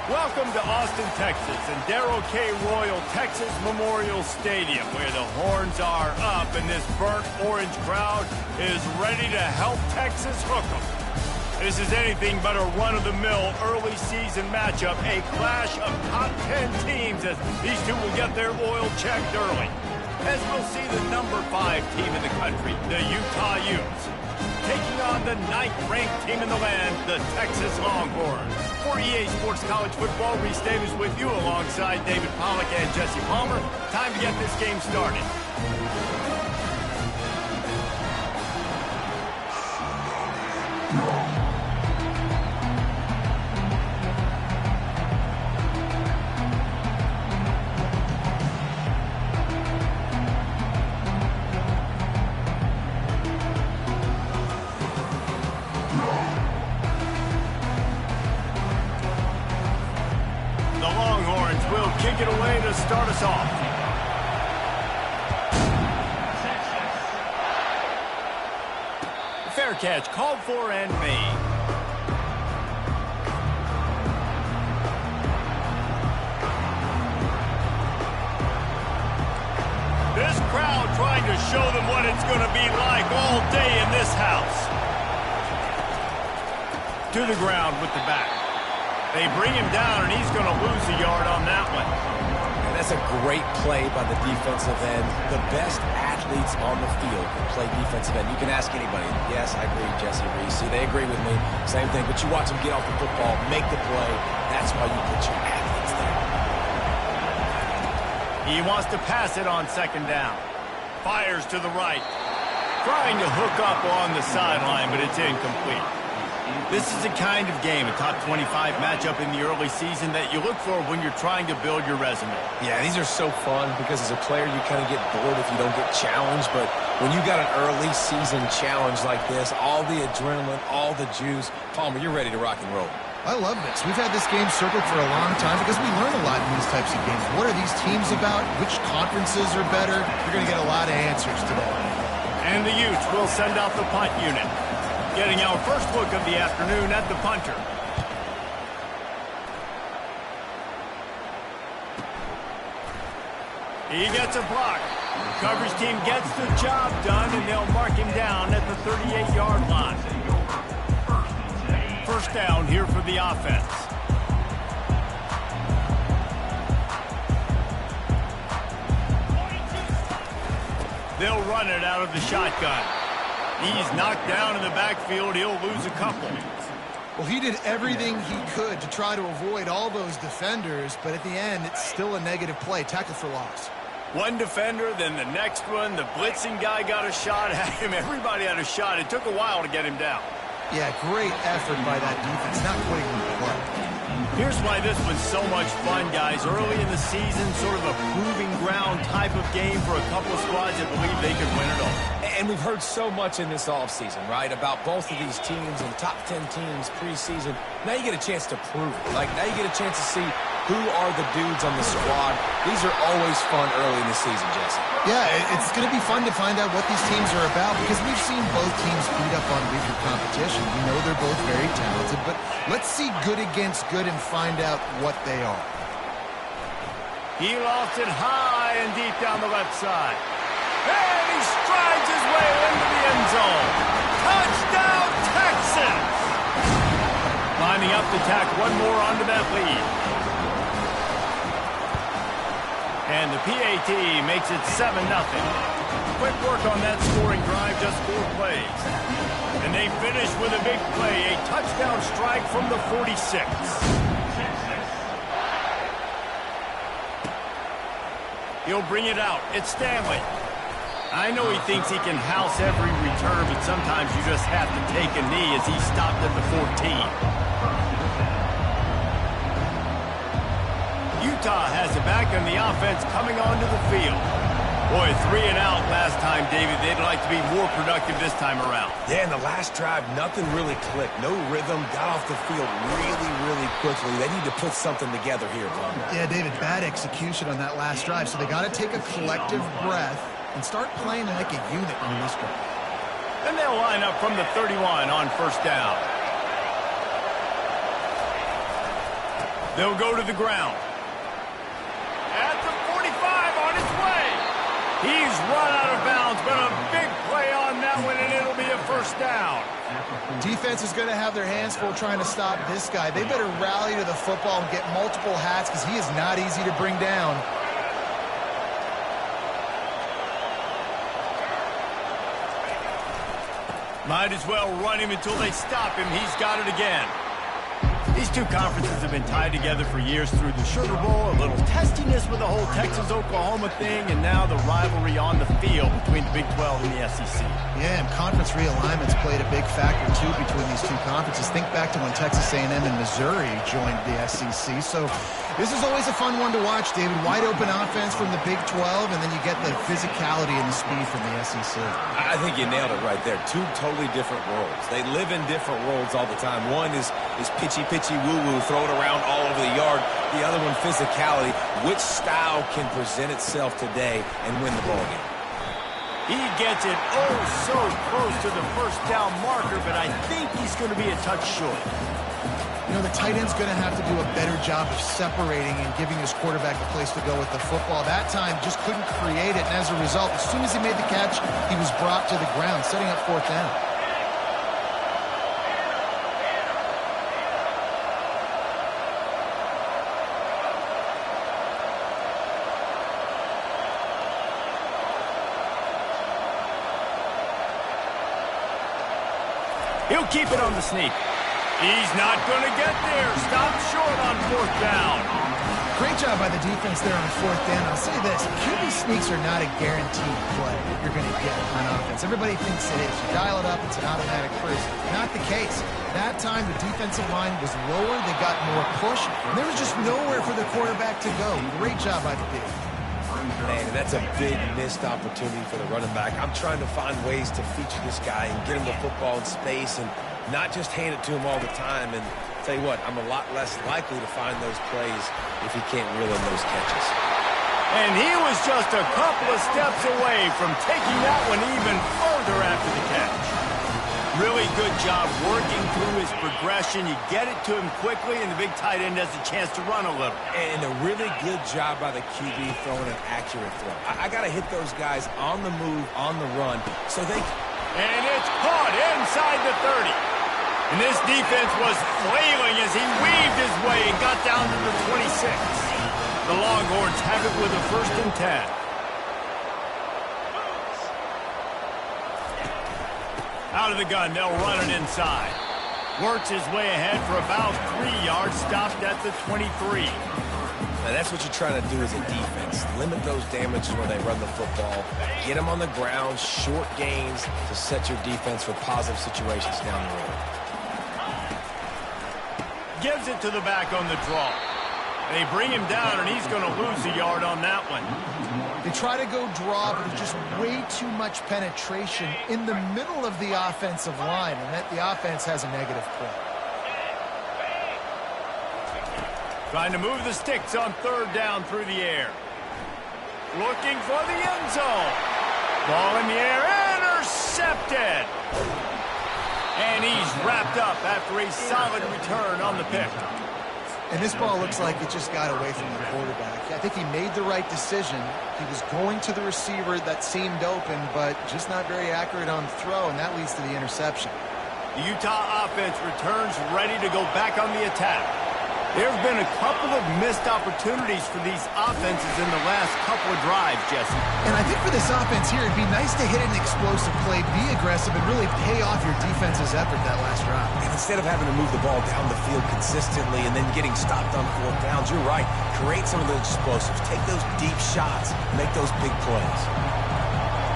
Welcome to Austin, Texas, and Darrell K. Royal Texas Memorial Stadium, where the horns are up and this burnt orange crowd is ready to help Texas hook 'em. This is anything but a run-of-the-mill early season matchup, a clash of top 10 teams as these two will get their oil checked early. As we'll see the number 5 team in the country, the Utah Utes, taking on the 9th-ranked team in the land, the Texas Longhorns. For EA Sports College Football, Reese Davis with you alongside David Pollack and Jesse Palmer. Time to get this game started. Kick it away to start us off. Fair catch called for and made. This crowd trying to show them what it's going to be like all day in this house. To the ground with the back. They bring him down, and he's going to lose a yard on that one. And that's a great play by the defensive end. The best athletes on the field can play defensive end. You can ask anybody. Yes, I agree, Jesse Reese. They agree with me. Same thing. But you watch them get off the football, make the play. That's why you put your athletes there. He wants to pass it on second down. Fires to the right. Trying to hook up on the sideline, but it's incomplete. This is the kind of game, a top 25 matchup in the early season that you look for when you're trying to build your resume. Yeah, these are so fun because as a player you kind of get bored if you don't get challenged, but when you got an early season challenge like this, all the adrenaline, all the juice, Palmer, you're ready to rock and roll. I love this. We've had this game circled for a long time because we learn a lot in these types of games. What are these teams about? Which conferences are better? You're going to get a lot of answers today. And the Utes will send out the punt unit. Getting our first look of the afternoon at the punter. He gets a block. The coverage team gets the job done, and they'll mark him down at the 38-yard line. First down here for the offense. They'll run it out of the shotgun. He's knocked down in the backfield. He'll lose a couple. Well, he did everything he could to try to avoid all those defenders, but at the end, it's still a negative play. Tackle for loss. One defender, then the next one. The blitzing guy got a shot at him. Everybody had a shot. It took a while to get him down. Yeah, great effort by that defense. Not quite on the play. Here's why this was so much fun, guys. Early in the season, sort of a proving ground type of game for a couple of squads that believe they could win it all. And we've heard so much in this offseason, right, about both of these teams and top 10 teams preseason. Now you get a chance to prove it. Like, now you get a chance to see who are the dudes on the squad. These are always fun early in the season, Jesse. Yeah, it's going to be fun to find out what these teams are about because we've seen both teams beat up on weaker competition. We know they're both very talented, but let's see good against good and find out what they are. He lofts it high and deep down the left side. And he strides his way into the end zone. Touchdown, Texas! Lining up to tack one more onto that lead. And the PAT makes it 7-0. Quick work on that scoring drive, just 4 plays. And they finish with a big play, a touchdown strike from the 46. He'll bring it out. It's Stanley. I know he thinks he can house every return, but sometimes you just have to take a knee as he stopped at the 14. Utah has it back on the offense coming onto the field. Boy, 3 and out last time, David. They'd like to be more productive this time around. Yeah, in the last drive, nothing really clicked. No rhythm, got off the field really, really quickly. They need to put something together here, Bob. Yeah, David, bad execution on that last drive, so they got to take a collective breath and start playing like a unit on this drive. And they'll line up from the 31 on first down. They'll go to the ground. At the 45 on his way. He's run out of bounds, but a big play on that one, and it'll be a first down. Defense is going to have their hands full trying to stop this guy. They better rally to the football and get multiple hats because he is not easy to bring down. Might as well run him until they stop him. He's got it again. These two conferences have been tied together for years through the Sugar Bowl, a little testiness with the whole Texas-Oklahoma thing, and now the rivalry on the field between the Big 12 and the SEC. Yeah, and conference realignments played a big factor, too, between these two conferences. Think back to when Texas A&M and Missouri joined the SEC. So this is always a fun one to watch, David. Wide open offense from the Big 12, and then you get the physicality and the speed from the SEC. I think you nailed it right there. Two totally different worlds. They live in different worlds all the time. One is pitchy woo-woo, throw it around all over the yard. The other one, physicality. Which style can present itself today and win the ball game? He gets it oh so close to the first down marker, but I think he's going to be a touch short. You know, the tight end's going to have to do a better job of separating and giving his quarterback a place to go with the football. That time just couldn't create it, and as a result, as soon as he made the catch, he was brought to the ground, setting up fourth down. He'll keep it on the sneak. He's not going to get there. Stop short on fourth down. Great job by the defense there on fourth down. I'll say this, QB sneaks are not a guaranteed play that you're going to get on offense. Everybody thinks it is. You dial it up, it's an automatic first. Not the case. That time, the defensive line was lower. They got more push, and there was just nowhere for the quarterback to go. Great job by the defense. Man, that's a big missed opportunity for the running back. I'm trying to find ways to feature this guy and get him the football in space and not just hand it to him all the time. And tell you what, I'm a lot less likely to find those plays if he can't reel in those catches. And he was just a couple of steps away from taking that one even further after the catch. Really good job working through his progression. You get it to him quickly, and the big tight end has a chance to run a little. And a really good job by the QB throwing an accurate throw. I got to hit those guys on the move, on the run, so they... And it's caught inside the 30. And this defense was flailing as he weaved his way and got down to the 26. The Longhorns have it with a 1st and 10. Out of the gun, they'll run it inside. Works his way ahead for about 3 yards, stopped at the 23. Now that's what you're trying to do as a defense. Limit those damages where they run the football. Get them on the ground, short gains to set your defense for positive situations down the road. Gives it to the back on the draw. They bring him down, and he's going to lose a yard on that one. They try to go draw, but there's just way too much penetration in the middle of the offensive line, and that the offense has a negative play. Trying to move the sticks on 3rd down through the air. Looking for the end zone. Ball in the air, intercepted. And he's wrapped up after a solid return on the pick. And this ball looks like it just got away from the quarterback. I think he made the right decision. He was going to the receiver that seemed open, but just not very accurate on the throw, and that leads to the interception. The Utah offense returns ready to go back on the attack. There have been a couple of missed opportunities for these offenses in the last couple of drives, Jesse. And I think for this offense here, it'd be nice to hit an explosive play, be aggressive, and really pay off your defense's effort that last drive. And instead of having to move the ball down the field consistently and then getting stopped on 4th downs, you're right. Create some of those explosives. Take those deep shots. Make those big plays.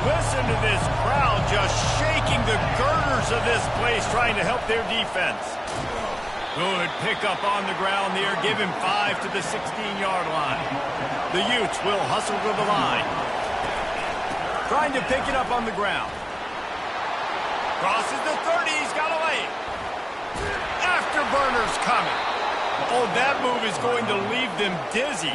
Listen to this crowd just shaking the girders of this place, trying to help their defense. Good pickup on the ground there. Give him 5 to the 16-yard line. The Utes will hustle to the line. Trying to pick it up on the ground. Crosses the 30. He's got a lane. Afterburner's coming. Oh, that move is going to leave them dizzy.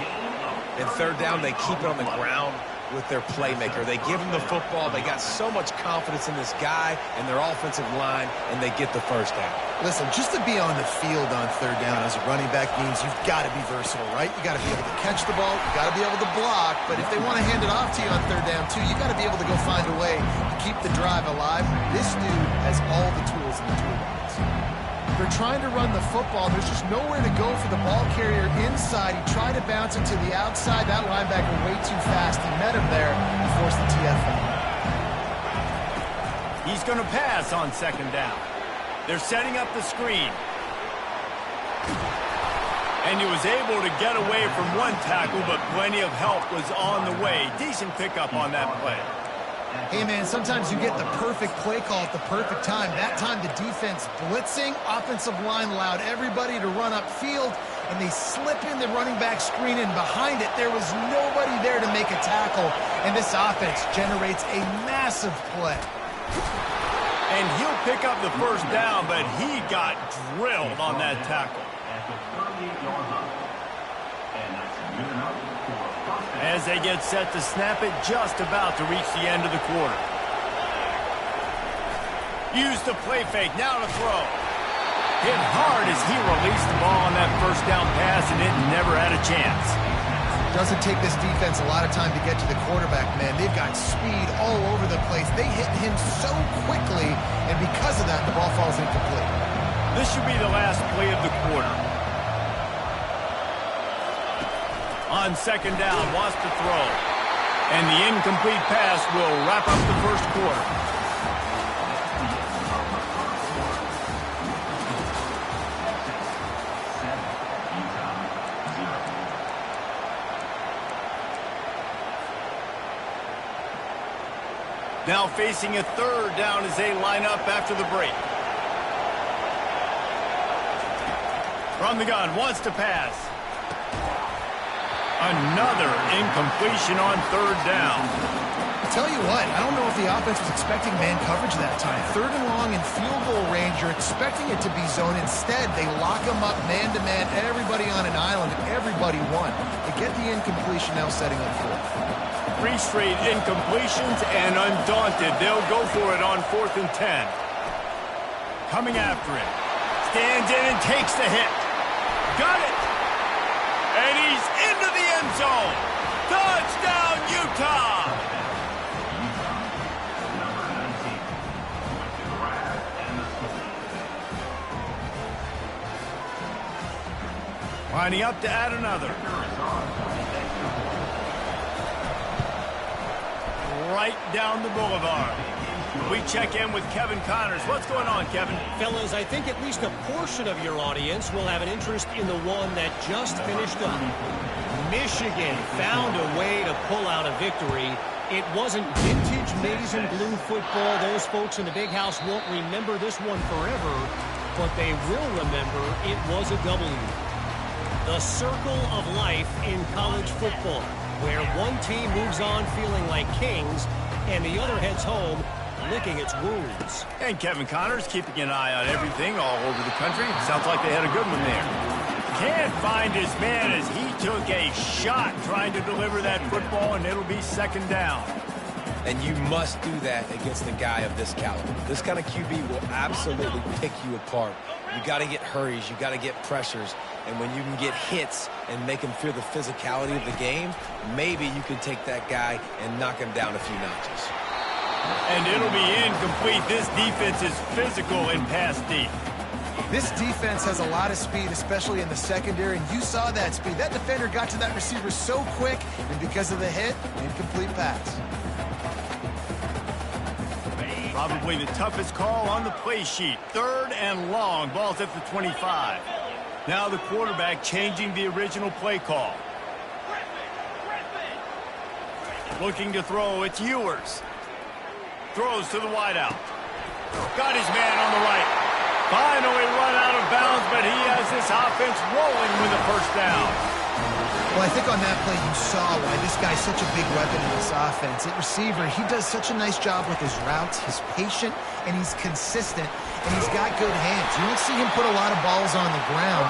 And 3rd down, they keep it on the ground. with their playmaker. They give him the football. They got so much confidence in this guy and their offensive line, and they get the first down. Listen, just to be on the field on third down as a running back means you've got to be versatile, right? You got to be able to catch the ball. You got to be able to block. But if they want to hand it off to you on third down, too, you got to be able to go find a way to keep the drive alive. This dude has all the tools in the toolbox. They're trying to run the football. There's just nowhere to go for the ball carrier inside. He tried to bounce it to the outside. That linebacker way too fast. He met him there and forced the TFL. He's going to pass on second down. They're setting up the screen. And he was able to get away from one tackle, but plenty of help was on the way. Decent pickup on that play. Hey, man, sometimes you get the perfect play call at the perfect time. That time the defense blitzing, offensive line allowed everybody to run upfield, and they slip in the running back screen, and behind it there was nobody there to make a tackle, and this offense generates a massive play. And he'll pick up the first down, but he got drilled on that tackle. As they get set to snap it, just about to reach the end of the quarter. Use the play fake, now to throw. Hit hard as he released the ball on that first down pass, and it never had a chance. Doesn't take this defense a lot of time to get to the quarterback, man. They've got speed all over the place. They hit him so quickly, and because of that, the ball falls incomplete. This should be the last play of the quarter. On second down, wants to throw. And the incomplete pass will wrap up the first quarter. Now facing a third down as they line up after the break. From the gun, wants to pass. Another incompletion on third down. I tell you what, I don't know if the offense was expecting man coverage that time. Third and long in field goal range, you're expecting it to be zone. Instead, they lock them up man-to-man, everybody on an island, and everybody won. They get the incompletion, now setting up fourth. 3 straight incompletions, and undaunted, they'll go for it on 4th and 10. Coming after him. Stands in and takes the hit. Got it! And he's into the end zone. Touchdown, Utah! Lining up to add another. Right down the boulevard. We check in with Kevin Connors. What's going on, Kevin? Fellas, I think at least a portion of your audience will have an interest in the one that just finished up. Michigan found a way to pull out a victory. It wasn't vintage maize and blue football. Those folks in the big house won't remember this one forever, but they will remember it was a W. The circle of life in college football, where one team moves on feeling like kings and the other heads home licking its wounds. And Kevin Connors keeping an eye on everything all over the country. Sounds like they had a good one there. Can't find his man as he took a shot trying to deliver that football, and it'll be second down. And you must do that against a guy of this caliber. This kind of QB will absolutely pick you apart. You got to get hurries, you got to get pressures, and when you can get hits and make him feel the physicality of the game, maybe you can take that guy and knock him down a few notches. And it'll be incomplete. This defense is physical in pass deep. This defense has a lot of speed, especially in the secondary, and you saw that speed. That defender got to that receiver so quick, and because of the hit, incomplete pass. Probably the toughest call on the play sheet. Third and long. Ball's at the 25. Now the quarterback changing the original play call. Looking to throw. It's Ewers. Throws to the wideout. Got his man on the right. Finally run out of bounds, but he has this offense rolling with a first down. Well, I think on that play you saw why this guy's such a big weapon in this offense. At receiver, he does such a nice job with his routes. He's patient, and he's consistent. and he's got good hands. You don't see him put a lot of balls on the ground.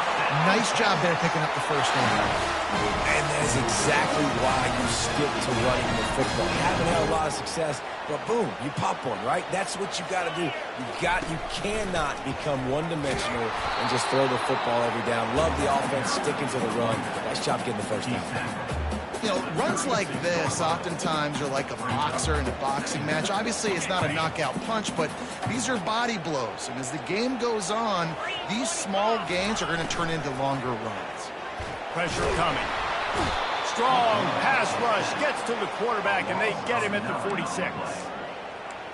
Nice job there picking up the first down. And that's exactly why you stick to running the football. You haven't had a lot of success, but boom, you pop one, right? That's what you got to do. You cannot become one-dimensional and just throw the football every down. Love the offense sticking to the run. Nice job getting the first down. You know, runs like this oftentimes are like a boxer in a boxing match. Obviously, it's not a knockout punch, but these are body blows. And as the game goes on, these small gains are going to turn into longer runs. Pressure coming. Strong pass rush gets to the quarterback, and they get him at the 46.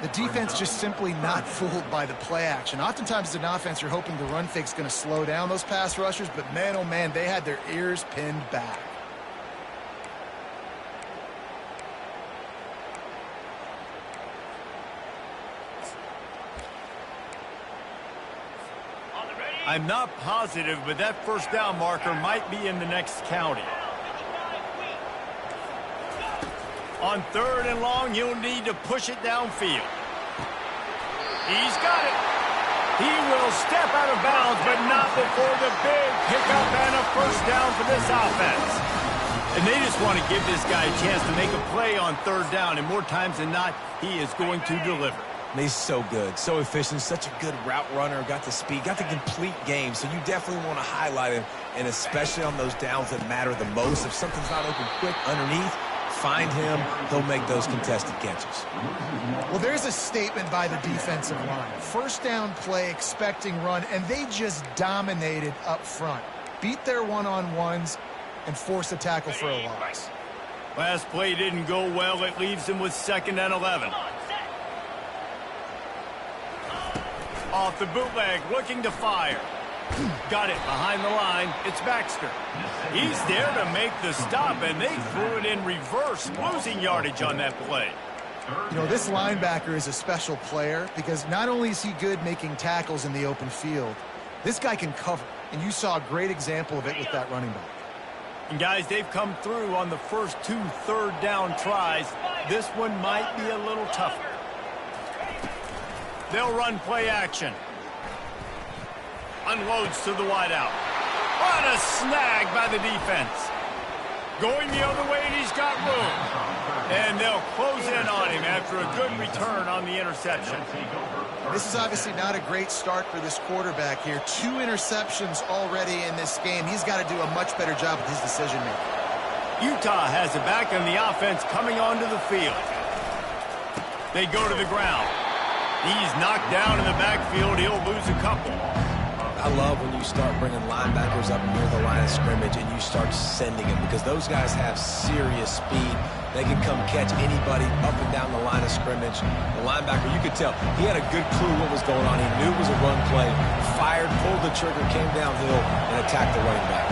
The defense just simply not fooled by the play action. Oftentimes as an offense, you're hoping the run fake's going to slow down those pass rushers, but man, oh man, they had their ears pinned back. I'm not positive, but that first down marker might be in the next county. On 3rd and long, he'll need to push it downfield. He's got it. He will step out of bounds, but not before the big pickup and a first down for this offense. And they just want to give this guy a chance to make a play on 3rd down, and more times than not, he is going to deliver. He's so good, so efficient, such a good route runner, got the speed, got the complete game, so you definitely want to highlight him, and especially on those downs that matter the most. If something's not open quick underneath, find him, he'll make those contested catches. Well, there's a statement by the defensive line. First down play, expecting run, and they just dominated up front. Beat their one-on-ones and force a tackle for a loss. Last play didn't go well. It leaves him with 2nd and 11. Off the bootleg, looking to fire. Got it behind the line. It's Baxter. He's there to make the stop, and they threw it in reverse, losing yardage on that play. You know, this linebacker is a special player because not only is he good making tackles in the open field, this guy can cover, and you saw a great example of it with that running back. And guys, they've come through on the first 2 third down tries. This one might be a little tougher. They'll run play action. Unloads to the wideout. What a snag by the defense. Going the other way, and he's got room. And they'll close in on him after a good return on the interception. This is obviously not a great start for this quarterback here. 2 interceptions already in this game. He's got to do a much better job with his decision-making. Utah has it back on the offense coming onto the field. They go to the ground. He's knocked down in the backfield. He'll lose a couple. I love when you start bringing linebackers up near the line of scrimmage and you start sending them because those guys have serious speed. They can come catch anybody up and down the line of scrimmage. The linebacker, you could tell, he had a good clue what was going on. He knew it was a run play, fired, pulled the trigger, came downhill, and attacked the running back.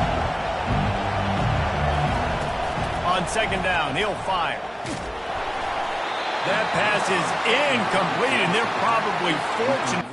On 2nd down, he'll fire. That pass is incomplete, and they're probably fortunate.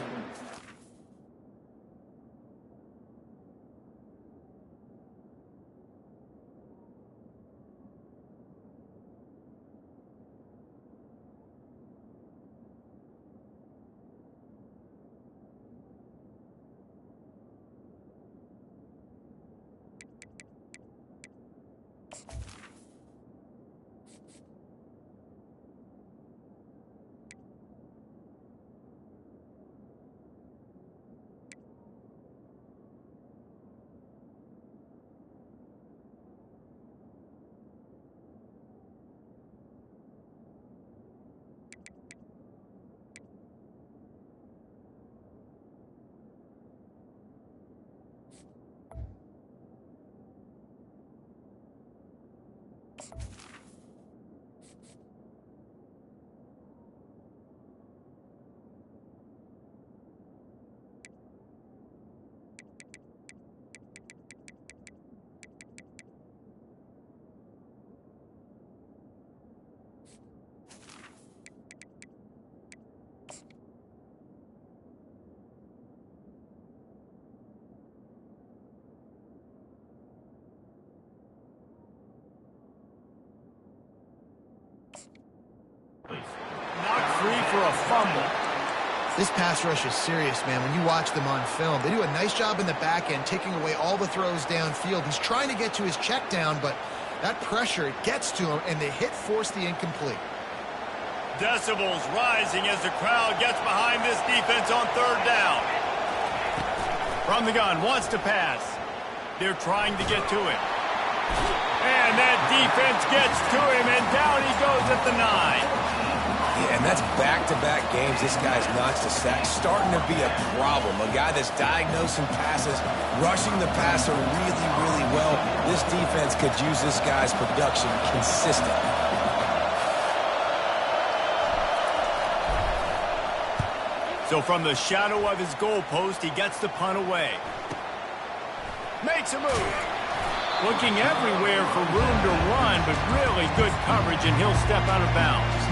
Knocked free for a fumble. This pass rush is serious, man. When you watch them on film, they do a nice job in the back end, taking away all the throws downfield. He's trying to get to his check down, but that pressure gets to him, and the hit forced the incomplete. Decibels rising as the crowd gets behind this defense on third down. From the gun, wants to pass. They're trying to get to him. And that defense gets to him, and down he goes at the 9. Yeah, and that's back-to-back games. This guy's notched a sack. Starting to be a problem. A guy that's diagnosing passes, rushing the passer really, really well. This defense could use this guy's production consistently. So from the shadow of his goalpost, he gets the punt away. Makes a move. Looking everywhere for room to run, but really good coverage, and he'll step out of bounds.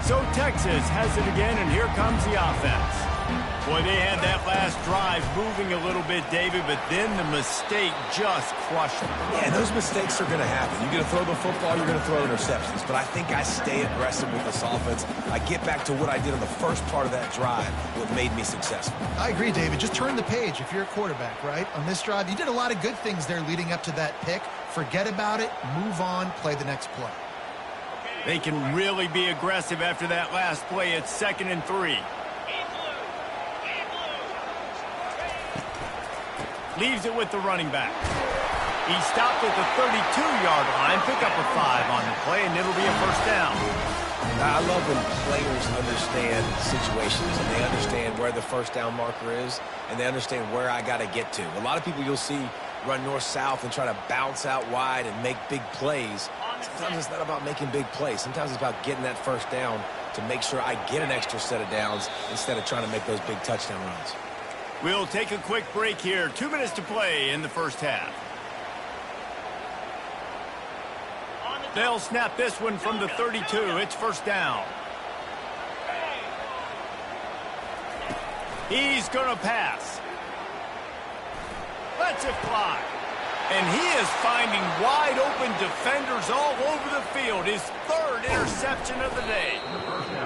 So Texas has it again, and here comes the offense. Boy, they had that last drive moving a little bit, David, but then the mistake just crushed them. Yeah, those mistakes are going to happen. You're going to throw the football, you're going to throw interceptions. But I think I stay aggressive with this offense. I get back to what I did on the first part of that drive, what made me successful. I agree, David. Just turn the page if you're a quarterback, right? On this drive, you did a lot of good things there leading up to that pick. Forget about it, move on, play the next play. They can really be aggressive after that last play. It's 2nd and 3. Leaves it with the running back. He stopped at the 32-yard line. Pick up a 5 on the play, and it'll be a first down. I love when players understand situations, and they understand where the first down marker is, and they understand where I got to get to. A lot of people you'll see run north-south and try to bounce out wide and make big plays. Sometimes it's not about making big plays. Sometimes it's about getting that first down to make sure I get an extra set of downs instead of trying to make those big touchdown runs. We'll take a quick break here. 2 minutes to play in the first half. They'll snap this one from the 32. It's first down. He's going to pass. Lets it fly. And he is finding wide-open defenders all over the field. His 3rd interception of the day.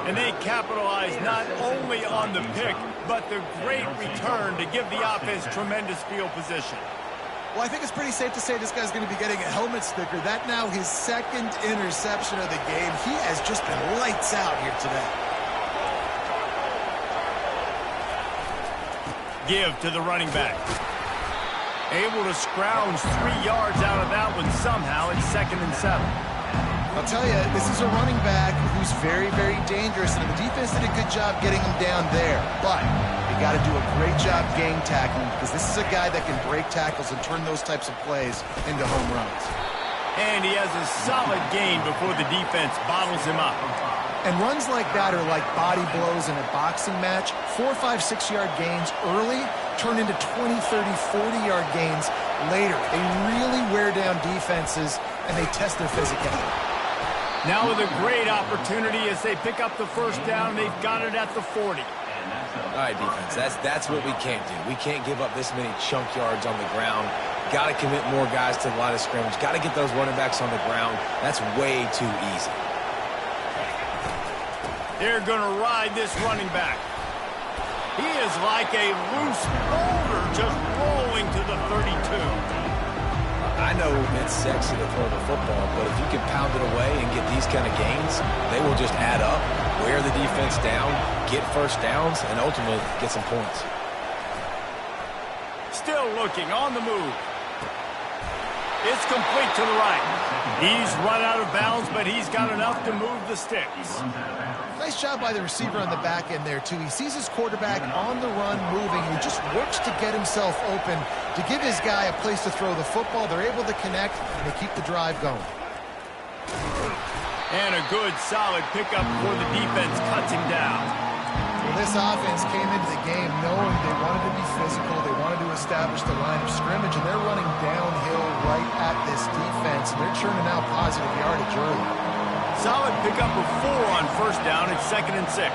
And they capitalize not only on the pick, but the great return to give the offense tremendous field position. Well, I think it's pretty safe to say this guy's going to be getting a helmet sticker. That now his 2nd interception of the game. He has just been lights out here today. Give to the running back. Able to scrounge 3 yards out of that one somehow. It's 2nd and 7. I'll tell you, this is a running back who's very, very dangerous, and the defense did a good job getting him down there. But you got to do a great job game tackling, because this is a guy that can break tackles and turn those types of plays into home runs. And he has a solid gain before the defense bottles him up. And runs like that are like body blows in a boxing match. 4, 5, 6-yard gains early turn into 20, 30, 40-yard gains later. They really wear down defenses, and they test their physicality. Now with a great opportunity as they pick up the first down. They've got it at the 40. All right, defense, that's what we can't do. We can't give up this many chunk yards on the ground. Got to commit more guys to the line of scrimmage. Got to get those running backs on the ground. That's way too easy. They're going to ride this running back. He is like a loose boulder just rolling to the 32. I know it's sexy to throw the football, but if you can pound it away and get these kind of gains, they will just add up, wear the defense down, get first downs, and ultimately get some points. Still looking on the move. It's complete to the right. He's run out of bounds, but he's got enough to move the sticks. Nice job by the receiver on the back end there, too. He sees his quarterback on the run moving, and he just works to get himself open to give his guy a place to throw the football. They're able to connect, and they keep the drive going. And a good, solid pickup before the defense cuts him down. Well, this offense came into the game knowing they wanted to be physical. They wanted to establish the line of scrimmage, and they're running downhill right at this defense, and they're churning out positive yardage early. Solid pickup of 4 on first down. It's 2nd and 6.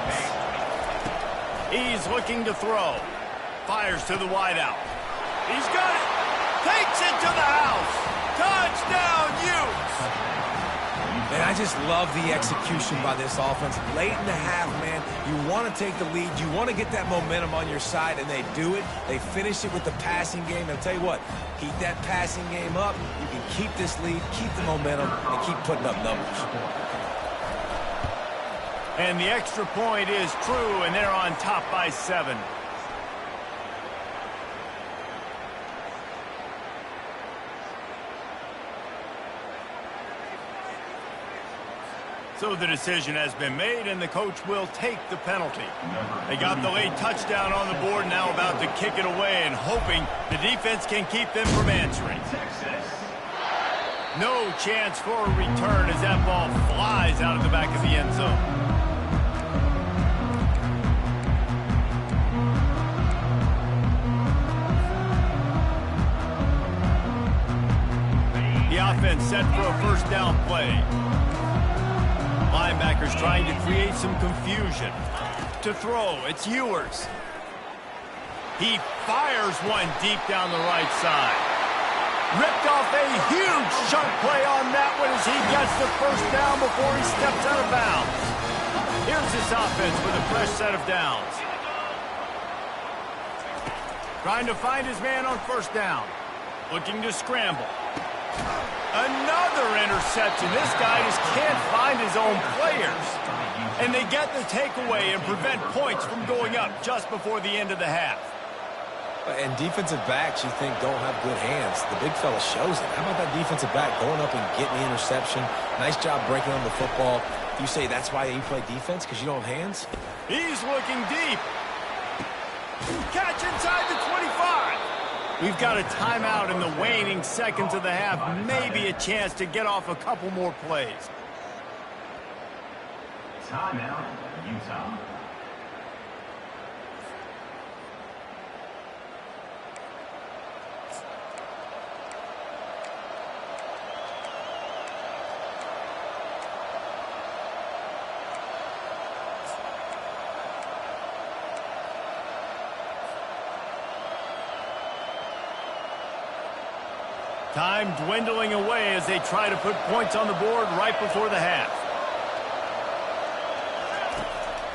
He's looking to throw. Fires to the wideout. He's got it. Takes it to the house. Touchdown, Utes. Man, I just love the execution by this offense. Late in the half, man, you want to take the lead. You want to get that momentum on your side, and they do it. They finish it with the passing game. And I'll tell you what, keep that passing game up. You can keep this lead, keep the momentum, and keep putting up numbers. And the extra point is true, and they're on top by 7. So the decision has been made, and the coach will take the penalty. They got the late touchdown on the board, now about to kick it away and hoping the defense can keep them from answering. No chance for a return as that ball flies out of the back of the end zone. The offense set for a first down play. Linebackers trying to create some confusion. To throw, it's Ewers. He fires one deep down the right side. Ripped off a huge chunk play on that one as he gets the first down before he steps out of bounds. Here's this offense with a fresh set of downs. Trying to find his man on first down. Looking to scramble. Another interception. This guy just can't find his own players. And they get the takeaway and prevent points from going up just before the end of the half. And defensive backs, you think, don't have good hands. The big fella shows it. How about that defensive back going up and getting the interception? Nice job breaking on the football. You say that's why you play defense, because you don't have hands? He's looking deep. Catch inside the 25. We've got a timeout in the waning seconds of the half. Maybe a chance to get off a couple more plays. Timeout, Utah. Time dwindling away as they try to put points on the board right before the half.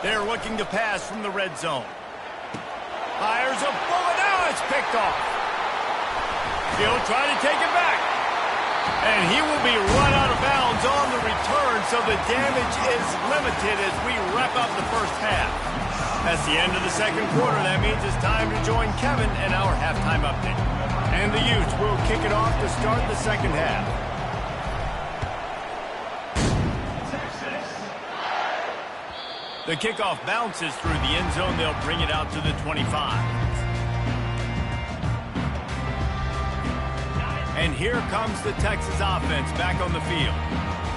They're looking to pass from the red zone. Fires a bullet. Now it's picked off. He'll try to take it back. And he will be run out of bounds on the return, so the damage is limited as we wrap up the first half. That's the end of the second quarter. That means it's time to join Kevin and our halftime update. And the Utes will kick it off to start the second half. The kickoff bounces through the end zone. They'll bring it out to the 25. And here comes the Texas offense back on the field.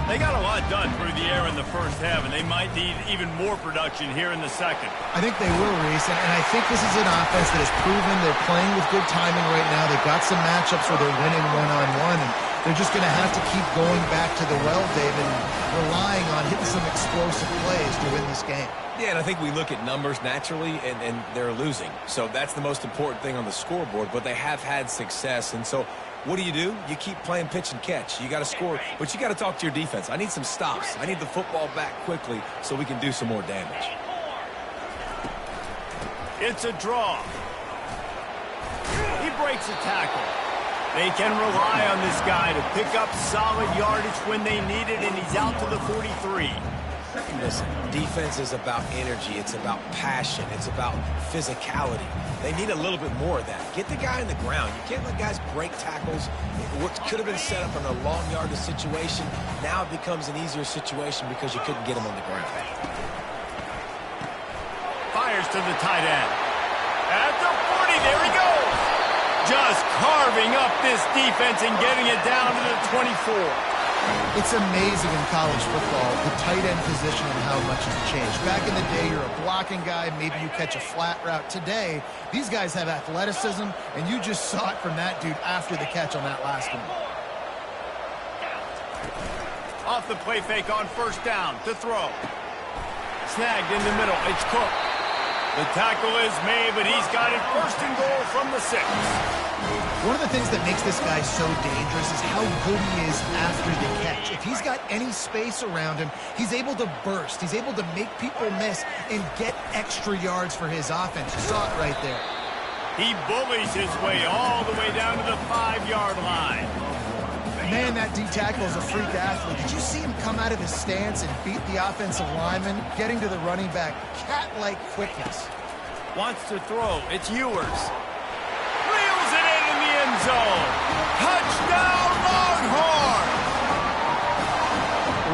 They got a lot done through the air in the first half, and they might need even more production here in the second. I think they will, Reese, and I think this is an offense that has proven they're playing with good timing right now. They've got some matchups where they're winning one-on-one, and they're just going to have to keep going back to the well, David, and relying on hitting some explosive plays to win this game. Yeah, and I think we look at numbers naturally, and they're losing. So that's the most important thing on the scoreboard, but they have had success, and so what do? You keep playing pitch and catch. You got to score, but you got to talk to your defense. I need some stops. I need the football back quickly so we can do some more damage. It's a draw. He breaks a tackle. They can rely on this guy to pick up solid yardage when they need it, and he's out to the 43. Listen, defense is about energy. It's about passion. It's about physicality. They need a little bit more of that. Get the guy on the ground. You can't let guys break tackles. What could have been set up in a long yardage situation, now it becomes an easier situation because you couldn't get him on the ground. Fires to the tight end. At the 40, there he goes. Just carving up this defense and getting it down to the 24. It's amazing in college football, the tight end position and how much has changed. Back in the day, you're a blocking guy, maybe you catch a flat route. Today, these guys have athleticism, and you just saw it from that dude after the catch on that last one. Off the play fake on first down to throw. Snagged in the middle. It's Cook. The tackle is made, but he's got it first and goal from the 6. One of the things that makes this guy so dangerous is how good he is after the catch. If he's got any space around him, he's able to burst. He's able to make people miss and get extra yards for his offense. You saw it right there. He bullies his way all the way down to the 5-yard line. Man, that D-tackle is a freak athlete. Did you see him come out of his stance and beat the offensive lineman, getting to the running back? Cat-like quickness. Wants to throw. It's Ewers. Reels it in the end zone. Touchdown, Longhorn!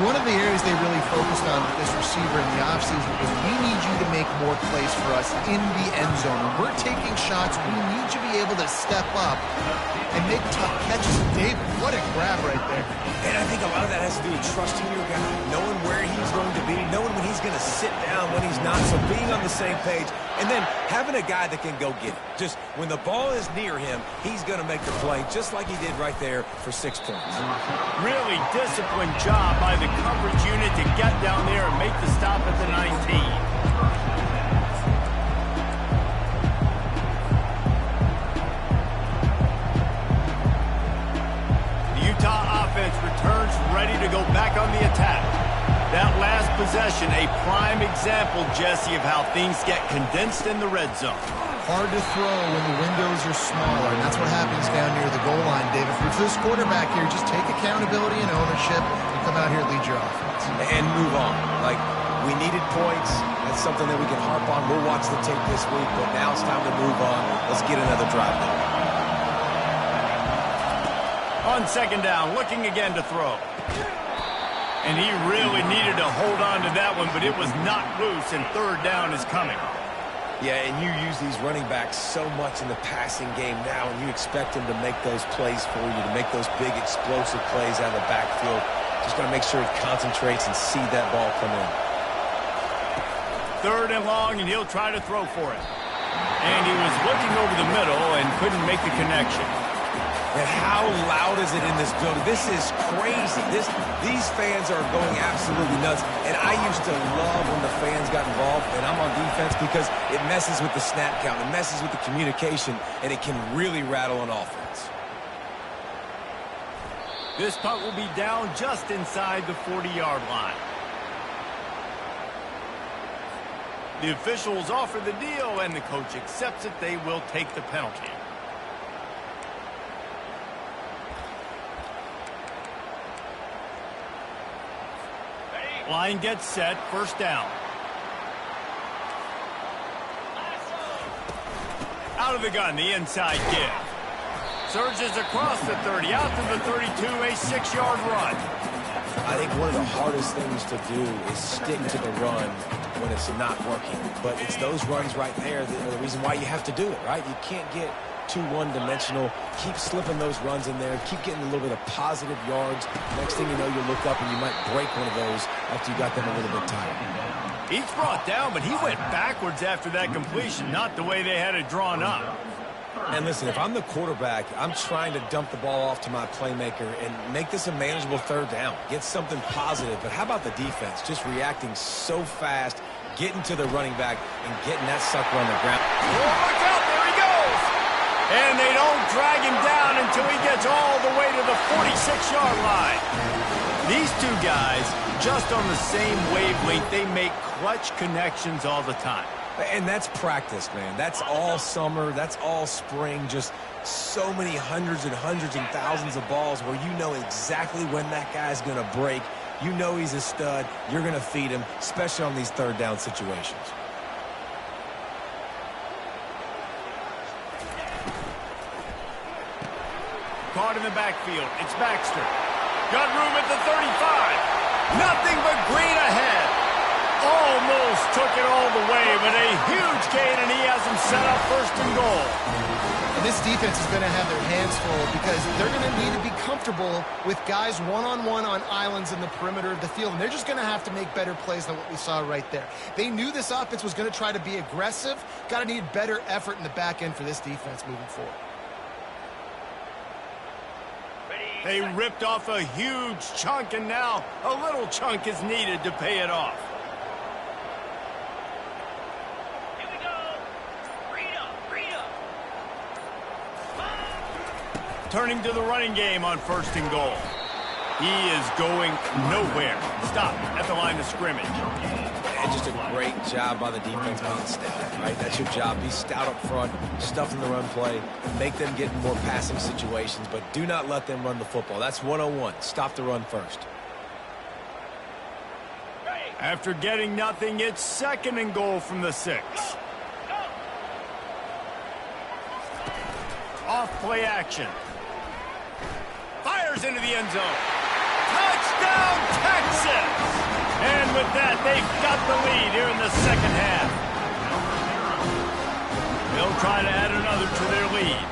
One of the areas they really focused on with this receiver in the offseason was we need you to make more plays for us in the end zone. When we're taking shots, we need you to be able to step up and make tough catches. David, what a grab right there. And I think a lot of that has to do with trusting your guy, knowing where he's going to be, knowing when he's going to sit down, when he's not, so being on the same page, and then having a guy that can go get it. Just when the ball is near him, he's going to make the play, just like he did right there for 6 points. Really disciplined job by the coverage unit to get down there and make the stop at the 19. Returns ready to go back on the attack. That last possession, a prime example, Jesse, of how things get condensed in the red zone. Hard to throw when the windows are smaller, and that's what happens down near the goal line, David. For this quarterback here, just take accountability and ownership and come out here and lead your offense. And move on. Like, we needed points. That's something that we can harp on. We'll watch the tape this week, but now it's time to move on. Let's get another drive going. On second down, looking again to throw. And he really needed to hold on to that one, but it was not loose, and third down is coming. Yeah, and you use these running backs so much in the passing game now, and you expect them to make those plays for you, to make those big explosive plays out of the backfield. Just got to make sure he concentrates and see that ball come in. Third and long, and he'll try to throw for it. And he was looking over the middle and couldn't make the connection. And how loud is it in this building? This is crazy. These fans are going absolutely nuts. And I used to love when the fans got involved, and I'm on defense because it messes with the snap count. It messes with the communication, and it can really rattle an offense. This punt will be down just inside the 40-yard line. The officials offer the deal, and the coach accepts it. They will take the penalty. Line gets set, first down. Out of the gun, the inside give. Surges across the 30, out to the 32, a 6-yard run. I think one of the hardest things to do is stick to the run when it's not working. But it's those runs right there that are the reason why you have to do it, right? You can't get too one-dimensional. Keep slipping those runs in there. Keep getting a little bit of positive yards. Next thing you know, you look up and you might break one of those after you got them a little bit tired. He's brought down, but he went backwards after that completion, not the way they had it drawn up. And listen, if I'm the quarterback, I'm trying to dump the ball off to my playmaker and make this a manageable third down. Get something positive. But how about the defense? Just reacting so fast, getting to the running back, and getting that sucker on the ground. Oh, look out, there he goes! And they don't drag him down until he gets all the way to the 46-yard line. These two guys, just on the same wavelength, they make clutch connections all the time. And that's practice, man. That's all summer. That's all spring. Just so many hundreds and thousands of balls where you know exactly when that guy's going to break. You know he's a stud. You're going to feed him, especially on these third down situations. Caught in the backfield. It's Baxter. Got room at the 35. Nothing but green ahead. Almost took it all the way, but a huge gain, and he has him set up first and goal. And this defense is going to have their hands full because they're going to need to be comfortable with guys one-on-one on islands in the perimeter of the field, and they're just going to have to make better plays than what we saw right there. They knew this offense was going to try to be aggressive. Got to need better effort in the back end for this defense moving forward. They ripped off a huge chunk, and now a little chunk is needed to pay it off. Turning to the running game on 1st and goal. He is going nowhere. Stop at the line of scrimmage. And just a great job by the defense being stout, right? That's your job. Be stout up front, stuff in the run play, make them get in more passing situations, but do not let them run the football. That's 101. Stop the run first. After getting nothing, it's 2nd and goal from the 6. Off play action. Fires into the end zone. Touchdown, Texas! And with that, they've got the lead here in the 2nd half. They'll try to add another to their lead.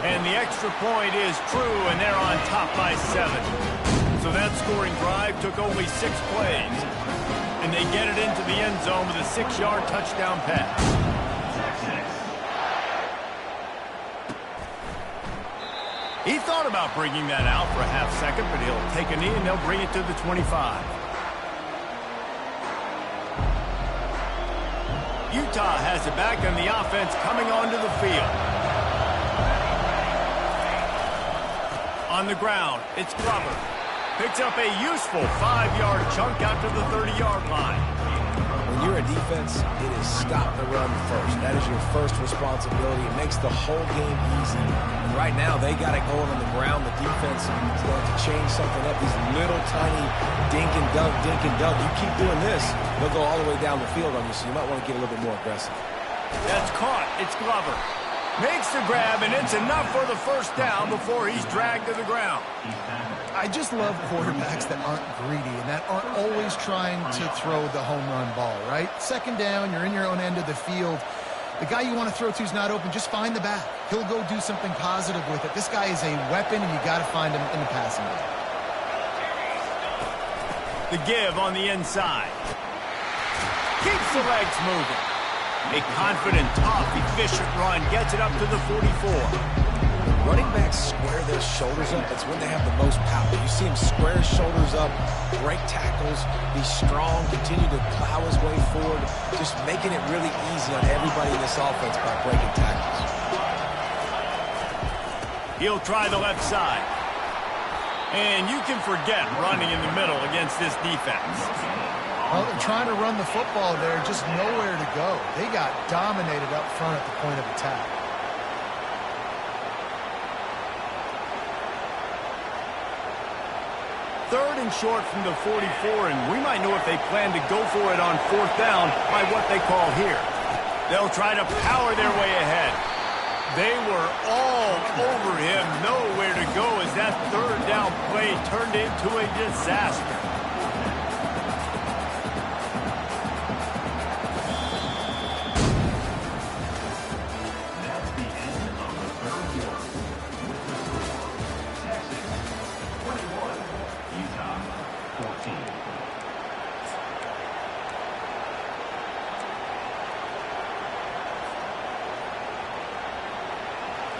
And the extra point is true, and they're on top by 7. So that scoring drive took only 6 plays. And they get it into the end zone with a 6-yard touchdown pass. He thought about bringing that out for a half second, but he'll take a knee and they'll bring it to the 25. Utah has it back and the offense coming onto the field. On the ground, it's Glover. Picks up a useful 5-yard chunk out to the 30-yard line. When you're a defense, it is stop the run first. That is your first responsibility. It makes the whole game easy. And right now, they got it going on the ground. The defense is going to change something up. These little tiny dink and dunk, dink and dunk. You keep doing this, they'll go all the way down the field on you, so you might want to get a little bit more aggressive. That's caught. It's Glover. Makes the grab, and it's enough for the 1st down before he's dragged to the ground. I just love quarterbacks that aren't greedy and that aren't always trying to throw the home run ball, right? 2nd down, you're in your own end of the field. The guy you want to throw to is not open. Just find the back. He'll go do something positive with it. This guy is a weapon, and you got to find him in the passing game. The give on the inside. Keeps the legs moving. A confident, tough, efficient run gets it up to the 44. Running backs square their shoulders up. That's when they have the most power. You see him square his shoulders up, break tackles, be strong, continue to plow his way forward, just making it really easy on everybody in this offense by breaking tackles. He'll try the left side. And you can forget running in the middle against this defense. Well, they're trying to run the football there, just nowhere to go. They got dominated up front at the point of attack. 3rd and short from the 44, and we might know if they plan to go for it on 4th down by what they call here. They'll try to power their way ahead. They were all over him, nowhere to go as that 3rd down play turned into a disaster.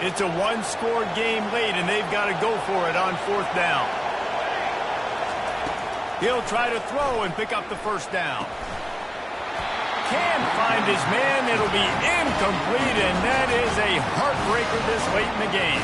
It's a 1-score game late, and they've got to go for it on 4th down. He'll try to throw and pick up the 1st down. Can't find his man. It'll be incomplete, and that is a heartbreaker this late in the game.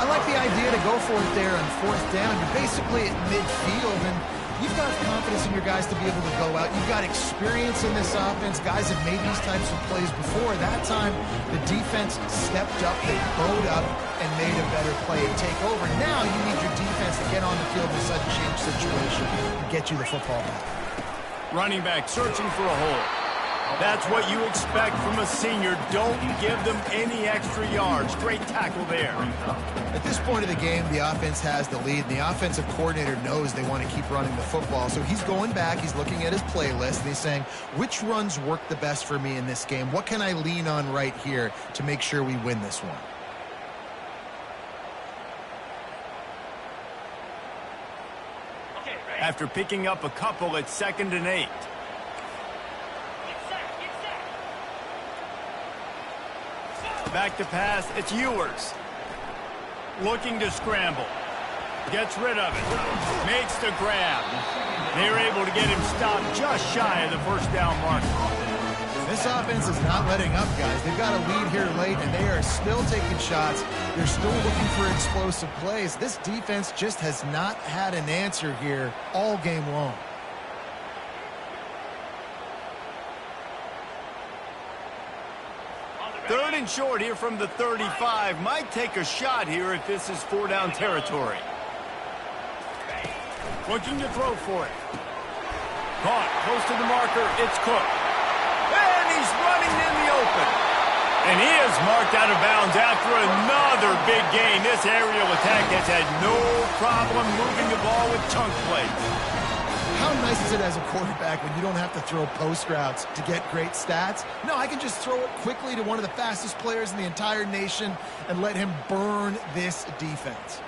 I like the idea to go for it there on 4th down. You're basically at midfield, and you've got confidence in your guys to be able to go out. You've got experience in this offense. Guys have made these types of plays before. That time, the defense stepped up, they bowed up, and made a better play and take over. Now you need your defense to get on the field in such a change situation and get you the football back. Running back searching for a hole. That's what you expect from a senior. Don't give them any extra yards. Great tackle there. At this point of the game, the offense has the lead, and the offensive coordinator knows they want to keep running the football. So he's going back, he's looking at his playlist, and he's saying, which runs work the best for me in this game? What can I lean on right here to make sure we win this one? After picking up a couple at 2nd and 8. Back to pass, it's Ewers. Looking to scramble. Gets rid of it. Makes the grab. They're able to get him stopped just shy of the 1st down mark. This offense is not letting up, guys. They've got a lead here late, and they are still taking shots. They're still looking for explosive plays. This defense just has not had an answer here all game long. Third and short here from the 35. Might take a shot here if this is 4-down territory. Looking to throw for it. Caught close to the marker. It's Cook. And he's running in the open. And he is marked out of bounds after another big gain. This aerial attack has had no problem moving the ball with chunk plays. How nice is it as a quarterback when you don't have to throw post routes to get great stats? No, I can just throw it quickly to one of the fastest players in the entire nation and let him burn this defense.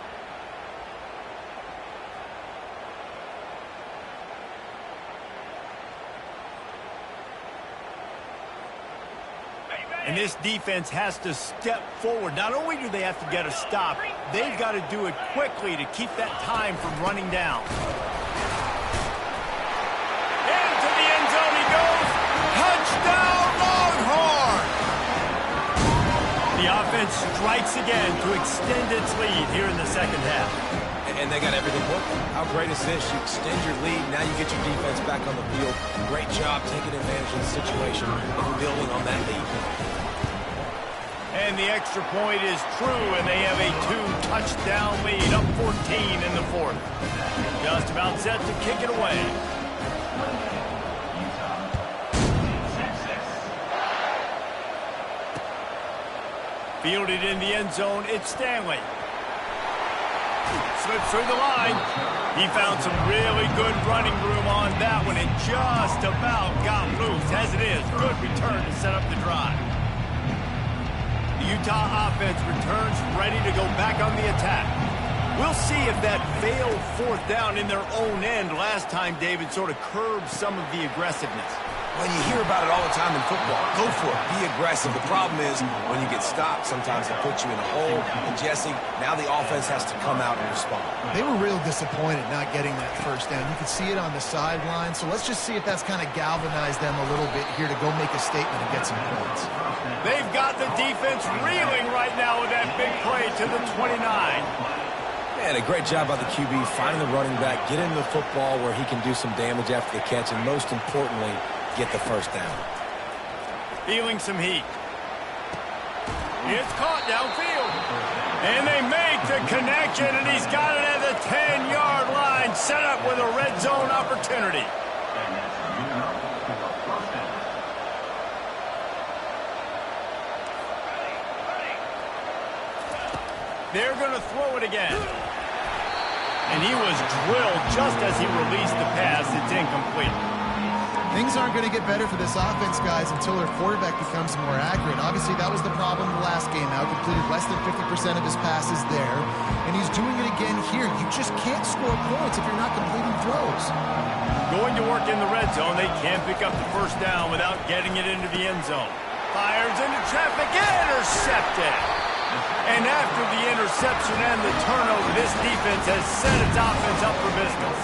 And this defense has to step forward. Not only do they have to get a stop, they've got to do it quickly to keep that time from running down. Into the end zone he goes. Touchdown, Longhorn! The offense strikes again to extend its lead here in the second half. And they got everything working. How great is this? You extend your lead, now you get your defense back on the field. Great job taking advantage of the situation and building on that lead. And the extra point is true, and they have a 2-touchdown lead, up 14 in the fourth. Just about set to kick it away. Fielded in the end zone, it's Stanley. Slips through the line. He found some really good running room on that one and just about got loose. As it is, good return to set up the drive. The Utah offense returns ready to go back on the attack. We'll see if that failed fourth down in their own end last time, David, sort of curbed some of the aggressiveness. Well, you hear about it all the time in football. Go for it. Be aggressive. The problem is when you get stopped, sometimes it puts you in a hole. And, Jesse, now the offense has to come out and respond. They were real disappointed not getting that first down. You could see it on the sideline. So let's just see if that's kind of galvanized them a little bit here to go make a statement and get some points. They've got the defense reeling right now with that big play to the 29. Man, a great job by the QB finding the running back, get into the football where he can do some damage after the catch, and most importantly, get the first down. Feeling some heat. It's caught downfield. And they make the connection, and he's got it at the 10-yard line, set up with a red zone opportunity. They're going to throw it again. And he was drilled just as he released the pass. It's incomplete. Things aren't going to get better for this offense, guys, until their quarterback becomes more accurate. Obviously, that was the problem the last game out. Completed less than 50% of his passes there. And he's doing it again here. You just can't score points if you're not completing throws. Going to work in the red zone. They can't pick up the first down without getting it into the end zone. Fires into traffic. Intercepted. And after the interception and the turnover, this defense has set its offense up for business.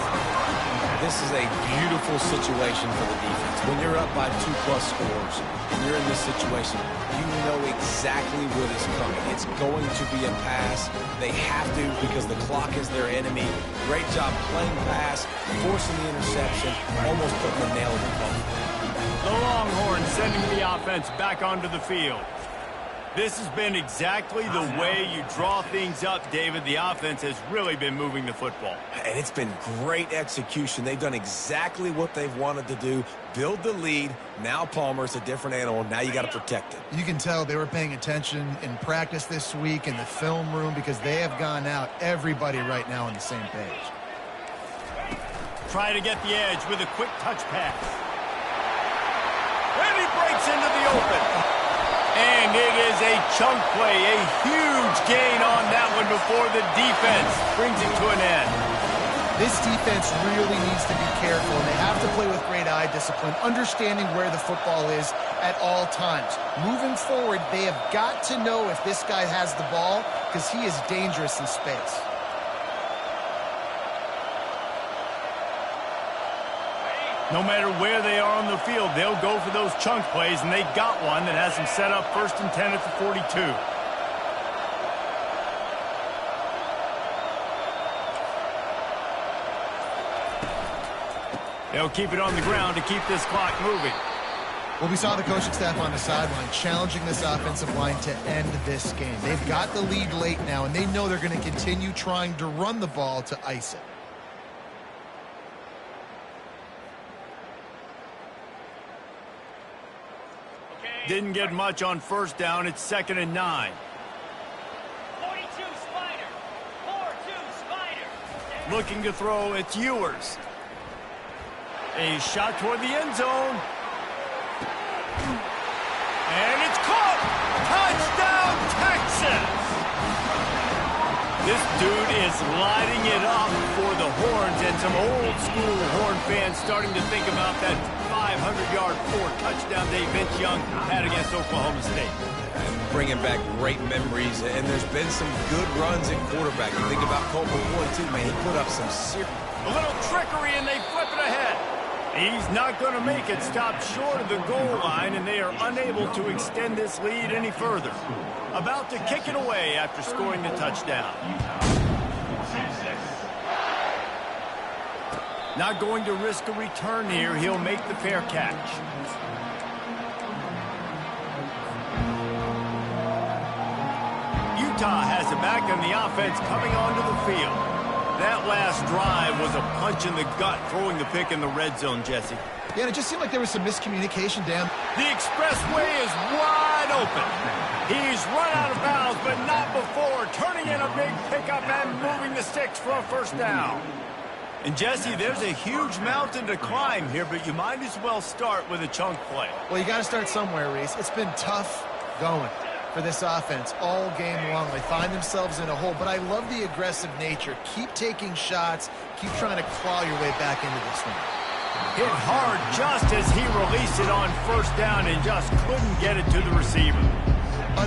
This is a beautiful situation for the defense. When you're up by 2+ scores and you're in this situation, you know exactly what is coming. It's going to be a pass. They have to because the clock is their enemy. Great job playing pass, forcing the interception, almost putting the nail in the coffin. The Longhorns sending the offense back onto the field. This has been exactly the way you draw things up, David. The offense has really been moving the football. And it's been great execution. They've done exactly what they've wanted to do. Build the lead. Now Palmer's a different animal. Now you got to protect it. You can tell they were paying attention in practice this week in the film room because they have gone out, everybody right now on the same page. Try to get the edge with a quick touch pass. And he breaks into the open. And it is a chunk play, a huge gain on that one before the defense brings it to an end. This defense really needs to be careful, and they have to play with great eye discipline, understanding where the football is at all times. Moving forward, they have got to know if this guy has the ball because he is dangerous in space. No matter where they are on the field, they'll go for those chunk plays, and they got one that has them set up 1st and 10 at the 42. They'll keep it on the ground to keep this clock moving. Well, we saw the coaching staff on the sideline challenging this offensive line to end this game. They've got the lead late now, and they know they're going to continue trying to run the ball to ice it. Didn't get much on 1st down. It's 2nd and 9. 42 Spider. 4-2 Spider. Looking to throw, it's Ewers. A shot toward the end zone. And it's caught! Touchdown, Texas! This dude is lighting it up for the Horns, and some old-school Horn fans starting to think about that 500-yard 4-touchdown day Vince Young had against Oklahoma State. Bringing back great memories, and there's been some good runs in quarterback. You think about Colt McCoy, too, man. He put up some serious... A little trickery, and they flip it ahead. He's not going to make it. Stop short of the goal line, and they are unable to extend this lead any further. About to kick it away after scoring the touchdown. Not going to risk a return here. He'll make the fair catch. Utah has it back, and the offense coming onto the field. That last drive was a punch in the gut, throwing the pick in the red zone, Jesse. Yeah, and it just seemed like there was some miscommunication, Dan. The expressway is wide open. He's run out of bounds, but not before, turning in a big pickup and moving the sticks for a 1st down. And, Jesse, there's a huge mountain to climb here, but you might as well start with a chunk play. Well, you got to start somewhere, Reese. It's been tough going for this offense all game long. They find themselves in a hole, but I love the aggressive nature. Keep taking shots. Keep trying to claw your way back into this one. Hit hard just as he released it on 1st down and just couldn't get it to the receiver.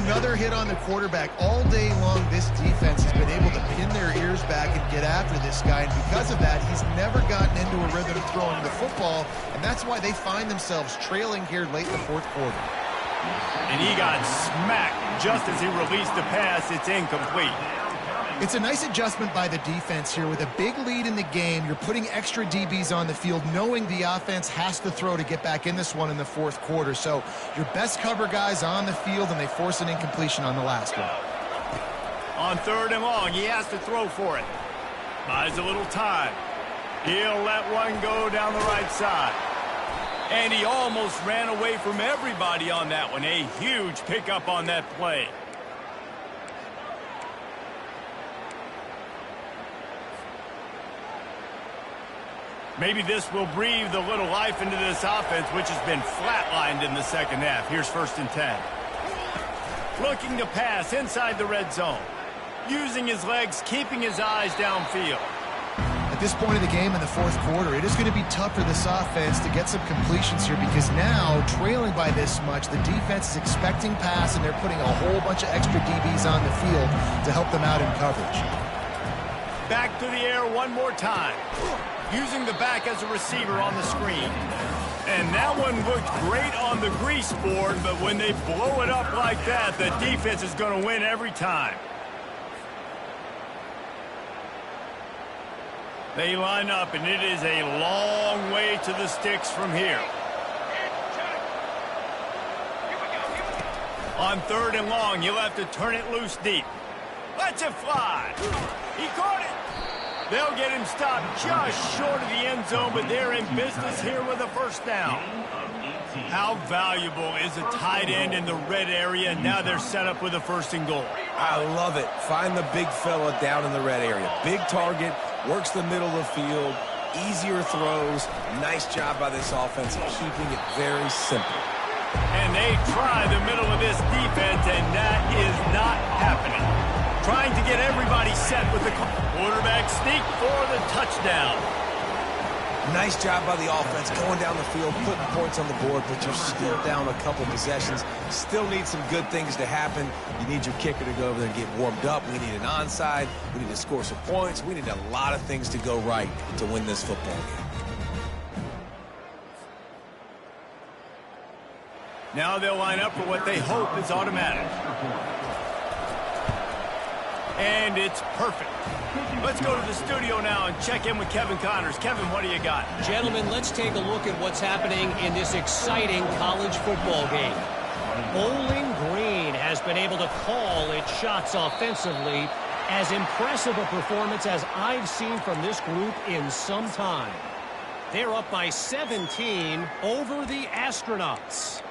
Another hit on the quarterback. All day long, this defense has been able to pin their ears back and get after this guy, and because of that, he's never gotten into a rhythm throwing the football, and that's why they find themselves trailing here late in the 4th quarter. And he got smacked just as he released the pass. It's incomplete. It's a nice adjustment by the defense here. With a big lead in the game, you're putting extra DBs on the field, knowing the offense has to throw to get back in this one in the 4th quarter. So your best cover guys on the field, and they force an incompletion on the last one. On 3rd and long, he has to throw for it. Buys a little time. He'll let one go down the right side. And he almost ran away from everybody on that one. A huge pickup on that play. Maybe this will breathe a little life into this offense, which has been flatlined in the 2nd half. Here's 1st and 10. Looking to pass inside the red zone. Using his legs, keeping his eyes downfield. At this point of the game in the 4th quarter, it is going to be tough for this offense to get some completions here, because now, trailing by this much, the defense is expecting pass, and they're putting a whole bunch of extra DBs on the field to help them out in coverage. Back to the air one more time. Using the back as a receiver on the screen. And that one looked great on the grease board, but when they blow it up like that, the defense is going to win every time. They line up, and it is a long way to the sticks from here. On 3rd and long, you'll have to turn it loose deep. Lets it fly. He caught it. They'll get him stopped just short of the end zone, but they're in business here with a 1st down. How valuable is a tight end in the red area? Now they're set up with a 1st and goal. I love it. Find the big fella down in the red area. Big target, works the middle of the field, easier throws. Nice job by this offense of keeping it very simple. And they try the middle of this defense, and that is not happening. Trying to get everybody set with the quarterback sneak for the touchdown. Nice job by the offense going down the field, putting points on the board, but you're still down a couple possessions. Still need some good things to happen. You need your kicker to go over there and get warmed up. We need an onside. We need to score some points. We need a lot of things to go right to win this football game. Now they'll line up for what they hope is automatic. And it's perfect. Let's go to the studio now and check in with Kevin Connors. Kevin, what do you got? Gentlemen, let's take a look at what's happening in this exciting college football game. Bowling Green has been able to call its shots offensively. As impressive a performance as I've seen from this group in some time. They're up by 17 over the Astronauts.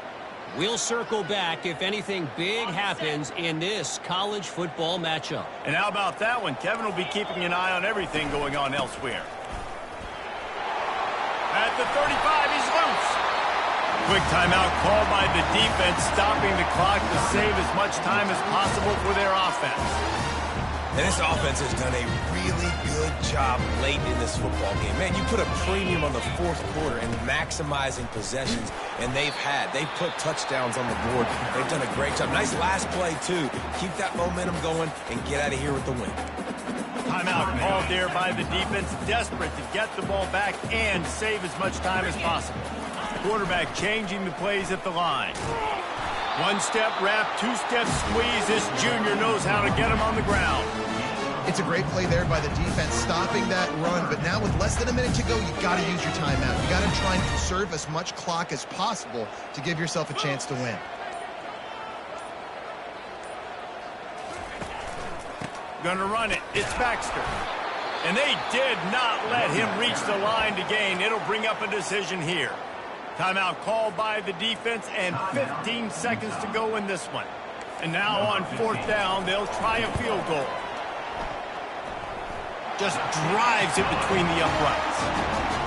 We'll circle back if anything big happens in this college football matchup. And how about that one? Kevin will be keeping an eye on everything going on elsewhere. At the 35, he's loose. Quick timeout called by the defense, stopping the clock to save as much time as possible for their offense. And this offense has done a really good job late in this football game. Man, you put a premium on the fourth quarter and maximizing possessions, and they've put touchdowns on the board. They've done a great job. Nice last play, too. Keep that momentum going and get out of here with the win. Timeout called there by the defense, desperate to get the ball back and save as much time as possible. Quarterback changing the plays at the line. One-step wrap, two-step squeeze. This junior knows how to get him on the ground. It's a great play there by the defense, stopping that run. But now with less than a minute to go, you've got to use your timeout. You've got to try and conserve as much clock as possible to give yourself a chance to win. Gonna run it. It's Baxter. And they did not let him reach the line to gain. It'll bring up a decision here. Timeout called by the defense and 15 seconds to go in this one. And now on fourth down, they'll try a field goal. Just drives it between the uprights.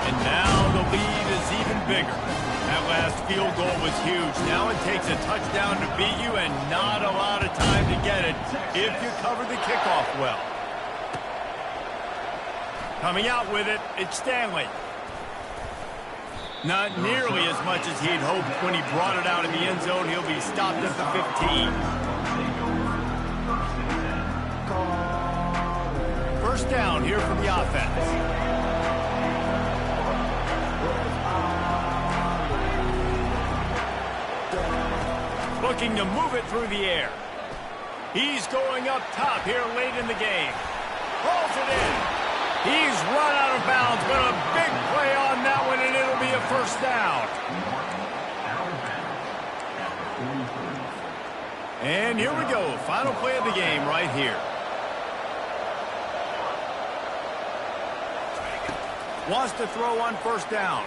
And now the lead is even bigger. That last field goal was huge. Now it takes a touchdown to beat you and not a lot of time to get it if you cover the kickoff well. Coming out with it, it's Stanley. Not nearly as much as he'd hoped when he brought it out in the end zone. He'll be stopped at the 15. First down here for the offense. Looking to move it through the air. He's going up top here late in the game. Hauls it in. He's run out of bounds, but a big play on that one, and it'll be a first down. And here we go. Final play of the game right here. Wants to throw on first down.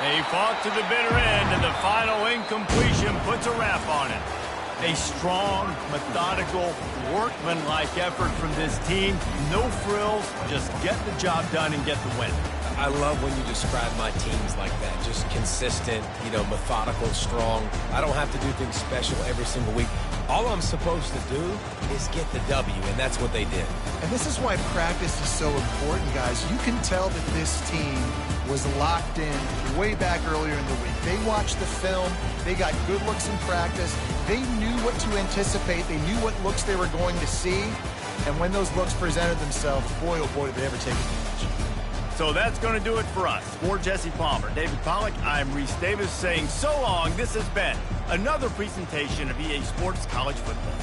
They fought to the bitter end, and the final incompletion puts a wrap on it. A strong, methodical, workmanlike effort from this team. No frills, just get the job done and get the win. I love when you describe my teams like that. Just consistent, methodical, strong. I don't have to do things special every single week. All I'm supposed to do is get the W, and that's what they did. And this is why practice is so important, guys. You can tell that this team was locked in way back earlier in the week. They watched the film. They got good looks in practice. They knew what to anticipate. They knew what looks they were going to see. And when those looks presented themselves, boy, oh boy, did they ever take advantage. So that's going to do it for us. For Jesse Palmer, David Pollack, I'm Reese Davis saying so long. This has been another presentation of EA Sports College Football.